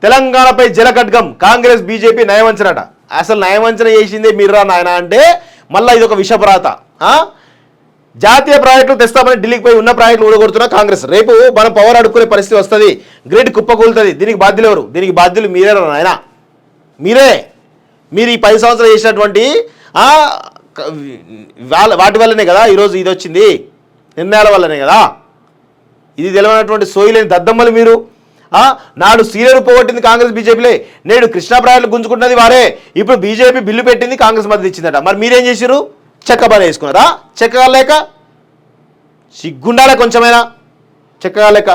తెలంగాణపై జలఖడ్గం, కాంగ్రెస్ బీజేపీ నయవంచనట. అసలు నయవంచన చేసిందే మీరా నాయన అంటే మళ్ళీ ఇది ఒక విషపరాత. జాతీయ ప్రాజెక్టులు తెస్తామని ఢిల్లీకి పోయి ఉన్న ప్రాజెక్టులు ఊడగొడుతున్న కాంగ్రెస్. రేపు మనం పవర్ అడుక్కునే పరిస్థితి వస్తుంది, గ్రిడ్ కుప్పకూలుతుంది. దీనికి బాధ్యులు ఎవరు? దీనికి బాధ్యులు మీరే నాయన, మీరే. మీరు ఈ 10 సంవత్సరాలు చేసినటువంటి వాటి వల్లనే కదా ఈరోజు ఇది వచ్చింది, నిర్ణయాల వల్లనే కదా. ఇది తెలియనటువంటి సోయిలేని దద్దమ్మలు మీరు. నాడు సీనియర్ పోగొట్టింది కాంగ్రెస్ బీజేపీలే, నేడు కృష్ణా ప్రాజెక్టులు గుంజుకుంటున్నది వారే. ఇప్పుడు బీజేపీ బిల్లు పెట్టింది, కాంగ్రెస్ మద్దతు ఇచ్చిందట. మరి మీరేం చేశారు? చెక్కబాల వేసుకున్నారా? చెక్కగాలేక సిగ్గుండాలే కొంచెమైనా, చెక్కగాలేక.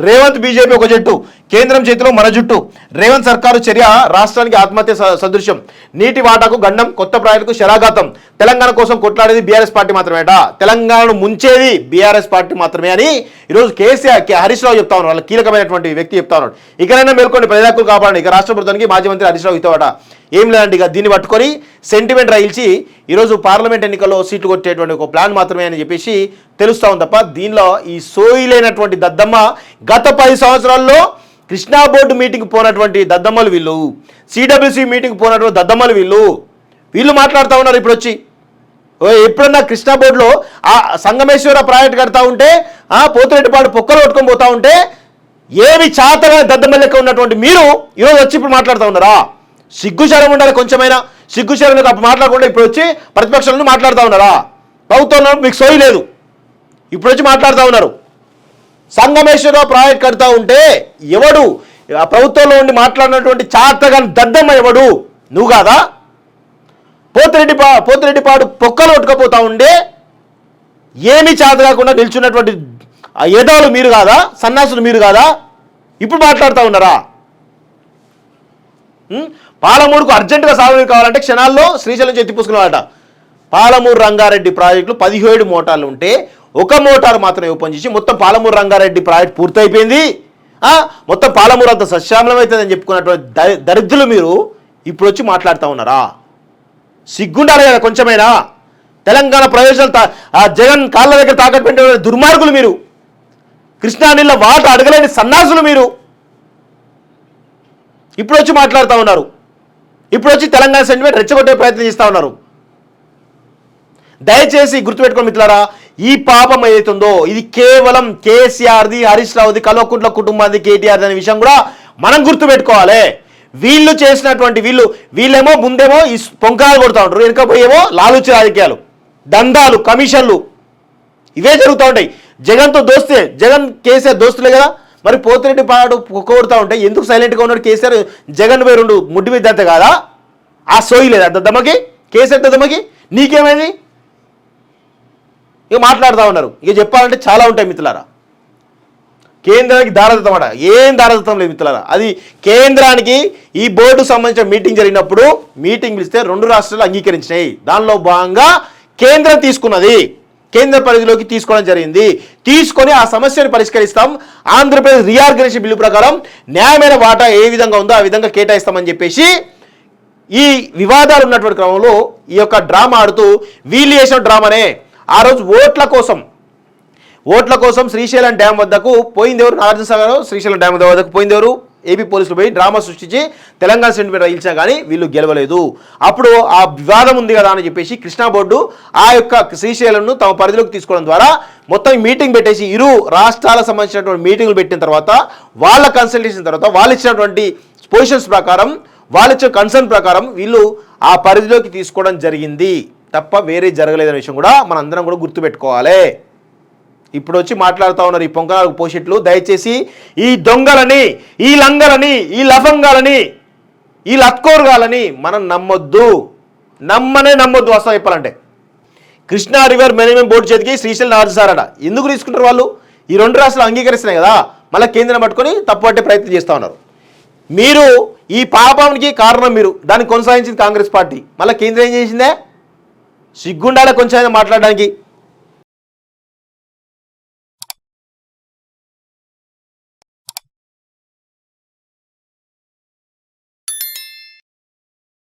రేవంత్ బీజేపీ ఒక జట్టు, కేంద్రం చేతిలో మన జుట్టు. రేవంత్ సర్కారు చర్య రాష్ట్రానికి ఆత్మహత్య సదృశ్యం. నీటి వాటాకు గండం, కొత్త ప్రాజెక్టుకు శరాఘాతం. తెలంగాణ కోసం కొట్లాడేది బీఆర్ఎస్ పార్టీ మాత్రమేట, తెలంగాణను ముంచేది బీఆర్ఎస్ పార్టీ మాత్రమే అని ఈరోజు హరీష్ రావు చెప్తా ఉన్నారు. వాళ్ళ కీలకమైనటువంటి వ్యక్తి చెప్తా ఉన్నాడు. ఇకనైనా మేల్కోండి, ప్రజల హక్కులు కాపాడండి. ఇక రాష్ట్ర ప్రభుత్వానికి మాజీ మంత్రి హరీష్ రావు ఇస్తావట. ఏం లేదండి, ఇక దీన్ని పట్టుకొని సెంటిమెంట్ రైల్చి ఈరోజు పార్లమెంట్ ఎన్నికల్లో సీట్లు కొట్టేటువంటి ఒక ప్లాన్ మాత్రమే అని చెప్పేసి తెలుస్తా ఉంది తప్ప దీనిలో ఈ సోయిలైనటువంటి దద్దమ్మ గత 10 సంవత్సరాల్లో కృష్ణా బోర్డు మీటింగ్ పోనటువంటి దద్దమ్మలు వీళ్ళు, సిడబ్ల్యూసి మీటింగ్ పోనటువంటి దద్దమ్మలు వీళ్ళు మాట్లాడుతూ ఉన్నారు. ఇప్పుడు వచ్చి ఎప్పుడన్నా కృష్ణా బోర్డులో ఆ సంగమేశ్వర ప్రాజెక్ట్ కడతా ఉంటే పోతిరెడ్డిపాడు పొక్కలు కొట్టుకొని పోతా ఉంటే ఏమి చాతగా దద్దమ్మ లెక్క ఉన్నటువంటి మీరు ఈరోజు వచ్చి ఇప్పుడు మాట్లాడుతూ ఉన్నారా? సిగ్గుశరం ఉండాలి కొంచెమైనా. సిగ్గుశరం అప్పుడు మాట్లాడకుండా ఇప్పుడు వచ్చి ప్రతిపక్షాలను మాట్లాడుతూ ఉన్నారా? ప్రభుత్వంలో మీకు సోయి లేదు, ఇప్పుడు వచ్చి మాట్లాడుతూ ఉన్నారు. సంగమేశ్వర ప్రాజెక్ట్ కడతా ఉంటే ఎవడు ఆ ప్రభుత్వంలో ఉండి మాట్లాడినటువంటి చాతగా దద్దమ్మ ఎవడు? నువ్వు కాదా? పోతిరెడ్డిపాడు పొక్కలు కొట్టుకపోతా ఉండే ఏమీ చేత కాకుండా నిల్చున్నటువంటి ఎదవలు మీరు కాదా? సన్నాసులు మీరు కాదా? ఇప్పుడు మాట్లాడుతూ ఉన్నారా? పాలమూరుకు అర్జెంటుగా సాగునీరు కావాలంటే క్షణాల్లో శ్రీశైలం నుంచి ఎత్తిపూసుకున్నాడట. పాలమూరు రంగారెడ్డి ప్రాజెక్టులు 17 మోటార్లు ఉంటే ఒక మోటార్ మాత్రమే ఓపెన్ చేసి మొత్తం పాలమూరు రంగారెడ్డి ప్రాజెక్ట్ పూర్తయిపోయింది, మొత్తం పాలమూరు అంతా సస్యామలం అవుతుందని చెప్పుకున్నటువంటి దరిద్రులు మీరు ఇప్పుడు వచ్చి మాట్లాడుతూ ఉన్నారా? సిగ్గుండాలి కదా కొంచెమైనా. తెలంగాణ ప్రయోజనాలు జగన్ కాళ్ళ దగ్గర తాకట్టు పెట్టే దుర్మార్గులు మీరు, కృష్ణా నీళ్ళ వాట అడగలేని సన్నాసులు మీరు ఇప్పుడు వచ్చి మాట్లాడుతూ ఉన్నారు. ఇప్పుడు వచ్చి తెలంగాణ సెంటిమెంట్ రెచ్చగొట్టే ప్రయత్నం చేస్తూ ఉన్నారు. దయచేసి గుర్తుపెట్టుకోండి మిత్రులారా, ఈ పాపం ఏదైతుందో ఇది కేవలం కేసీఆర్ది, హరీష్ రావుది, కల్వకుంట్ల కుటుంబాన్ని, కేటీఆర్ది అనే విషయం కూడా మనం గుర్తుపెట్టుకోవాలి. వీళ్ళు చేసినటువంటి వీళ్ళేమో ముందేమో ఈ పొంకాలు కొడుతూ ఉంటారు, వెనుకపోయేమో లాలుచి రాజకీయాలు, దందాలు, కమిషన్లు ఇవే జరుగుతూ ఉంటాయి. జగన్తో దోస్తే, జగన్ కేసీఆర్ దోస్తులే కదా. మరి పోతిరెడ్డి పాడు కొడుతూ ఉంటే ఎందుకు సైలెంట్గా ఉన్నాడు కేసీఆర్? జగన్ పోయి 2 ముడ్డి మీద అంతే కాదా? ఆ సోయి లేదా దద్దమ్మకి, కేసీఆర్ దద్దమ్మకి? నీకేమైంది? ఇక మాట్లాడుతూ ఉన్నారు. ఇక చెప్పాలంటే చాలా ఉంటాయి మిత్రులారా. కేంద్రానికి దారదత్తం అట, ఏం దారదత్తం లేదు మిత్రులారా. అది కేంద్రానికి ఈ బోర్డు సంబంధించిన మీటింగ్ జరిగినప్పుడు మీటింగ్ పిలిస్తే 2 రాష్ట్రాలు అంగీకరించినాయి. దానిలో భాగంగా కేంద్రం తీసుకున్నది, కేంద్ర పరిధిలోకి తీసుకోవడం జరిగింది. తీసుకొని ఆ సమస్యను పరిష్కరిస్తాం, ఆంధ్రప్రదేశ్ రీఆర్గనైజేషన్ బిల్లు ప్రకారం న్యాయమైన వాటా ఏ విధంగా ఉందో ఆ విధంగా కేటాయిస్తామని చెప్పేసి ఈ వివాదాలు ఉన్నటువంటి క్రమంలో ఈ యొక్క డ్రామా ఆడుతూ వీళ్ళు చేసిన డ్రామానే. ఆ రోజు ఓట్ల కోసం శ్రీశైలం డ్యామ్ వద్దకు పోయిందెవరు? నాగార్జున సాగర్ శ్రీశైలం డ్యామ్ వద్దకు పోయిందెవరు? ఏపీ పోలీసులు పోయి డ్రామా సృష్టించి తెలంగాణ సెంటిమెంట్ ఇచ్చినా కానీ వీళ్ళు గెలవలేదు. అప్పుడు ఆ వివాదం ఉంది కదా అని చెప్పేసి కృష్ణా బోర్డు ఆ యొక్క శ్రీశైలంను తమ పరిధిలోకి తీసుకోవడం ద్వారా మొత్తం మీటింగ్ పెట్టేసి ఇరు రాష్ట్రాలకు సంబంధించినటువంటి మీటింగ్లు పెట్టిన తర్వాత వాళ్ళ కన్సల్టేషన్ తర్వాత వాళ్ళు ఇచ్చినటువంటి పొజిషన్స్ ప్రకారం, వాళ్ళు ఇచ్చిన కన్సర్న్ ప్రకారం వీళ్ళు ఆ పరిధిలోకి తీసుకోవడం జరిగింది తప్ప వేరే జరగలేదనే విషయం కూడా మనందరం కూడా గుర్తుపెట్టుకోవాలి. ఇప్పుడు వచ్చి మాట్లాడుతూ ఉన్నారు ఈ పొంగనాలకు పోషెట్లు. దయచేసి ఈ దొంగలని, ఈ లంగలని, ఈ లఫంగాలని, ఈ లత్కోరుగాలని మనం నమ్మొద్దు. అసలు చెప్పాలంటే కృష్ణా రివర్ మేనేజ్మెంట్ బోర్డు చేతికి శ్రీశైలం నార్జుసారట. ఎందుకు తీసుకుంటారు వాళ్ళు? ఈ 2 రాష్ట్రాలు అంగీకరిస్తున్నాయి కదా, మళ్ళీ కేంద్రం పట్టుకొని తప్పుపట్టే ప్రయత్నం చేస్తూ ఉన్నారు. మీరు ఈ పాపానికి కారణం మీరు, దాన్ని కొనసాగించింది కాంగ్రెస్ పార్టీ. మళ్ళీ కేంద్రం ఏం చేసిందే? సిగ్గుండాలే కొంచెం మాట్లాడడానికి.